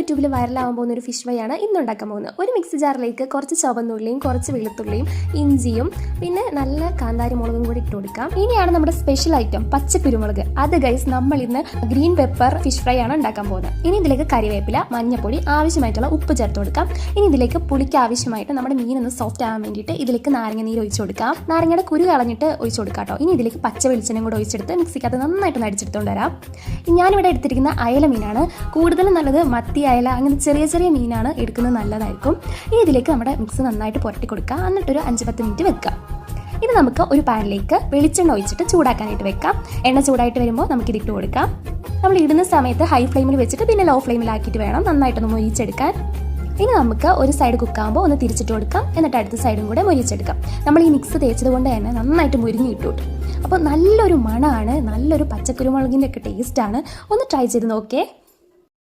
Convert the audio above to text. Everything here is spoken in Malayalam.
യൂട്യൂബിൽ വൈറലാവാൻ പോകുന്ന ഒരു ഫിഷ് ഫ്രൈ ആണ് ഇന്ന് ഉണ്ടാക്കാൻ പോകുന്നത്. ഒരു മിക്സി ജാറിലേക്ക് കുറച്ച് ചുവന്നുള്ളിയും കുറച്ച് വെളുത്തുള്ളിയും ഇഞ്ചിയും പിന്നെ നല്ല കാന്താരി മുളകും കൂടി ഇട്ട് കൊടുക്കാം. ഇനിയാണ് നമ്മുടെ സ്പെഷ്യൽ ഐറ്റം പച്ചക്കുരുമുളക്. അത് ഗൈസ് നമ്മൾ ഇന്ന് ഗ്രീൻ പെപ്പർ ഫിഷ് ഫ്രൈ ആണ് ഉണ്ടാക്കാൻ പോകുന്നത്. ഇനി ഇതിലേക്ക് കറിവേപ്പില, മഞ്ഞപ്പൊടി, ആവശ്യമായിട്ടുള്ള ഉപ്പ് ചേർത്ത് കൊടുക്കാം. ഇനി ഇതിലേക്ക് പുളിക്ക് ആവശ്യമായിട്ട് നമ്മുടെ മീനൊന്ന് സോഫ്റ്റ് ആവാൻ വേണ്ടിയിട്ട് ഇതിലേക്ക് നാരങ്ങ നീര് ഒഴിച്ചു കൊടുക്കാം. നാരങ്ങയുടെ കുരു കളഞ്ഞിട്ട് ഒഴിച്ചു കൊടുക്കാം കേട്ടോ. ഇനി ഇതിലേക്ക് പച്ച വെളിച്ചെണ്ണയും കൂടെ ഒഴിച്ചെടുത്ത് മിക്സിക്കകത്ത് നന്നായിട്ട് അടിച്ചെടുത്തുകൊണ്ട് വരാം. ഞാനിവിടെ എടുത്തിരിക്കുന്ന അയല മീനാണ്. കൂടുതലും നല്ലത് മത്തി, അയല അങ്ങനെ ചെറിയ ചെറിയ മീനാണ് എടുക്കുന്നത്, നല്ലതായിരിക്കും. ഇനി ഇതിലേക്ക് നമ്മുടെ മിക്സ് നന്നായിട്ട് പുരട്ടി കൊടുക്കുക. എന്നിട്ടൊരു 5-10 മിനിറ്റ് വെക്കുക. ഇത് നമുക്ക് ഒരു പാനിലേക്ക് വെളിച്ചെണ്ണ ഒഴിച്ചിട്ട് ചൂടാക്കാനായിട്ട് വെക്കാം. എണ്ണ ചൂടായിട്ട് വരുമ്പോൾ നമുക്കിതിട്ട് കൊടുക്കാം. നമ്മൾ ഇടുന്ന സമയത്ത് ഹൈ ഫ്ലെയിമിൽ വെച്ചിട്ട് പിന്നെ ലോ ഫ്ലെയിമിലാക്കിയിട്ട് വേണം നന്നായിട്ടൊന്ന് മൊരിച്ചെടുക്കാൻ. ഇനി നമുക്ക് ഒരു സൈഡ് കുക്കാകുമ്പോൾ ഒന്ന് തിരിച്ചിട്ട് കൊടുക്കാം. എന്നിട്ട് അടുത്ത സൈഡും കൂടെ മൊരിച്ചെടുക്കാം. നമ്മൾ ഈ മിക്സ് തേച്ചത് കൊണ്ട് തന്നെ നന്നായിട്ട് മുരിഞ്ഞ് കിട്ടും. അപ്പോൾ നല്ലൊരു മണമാണ്, നല്ലൊരു പച്ചക്കുരുമുളകിൻ്റെ ഒക്കെ ടേസ്റ്റാണ്. ഒന്ന് ട്രൈ ചെയ്ത് നോക്കേ.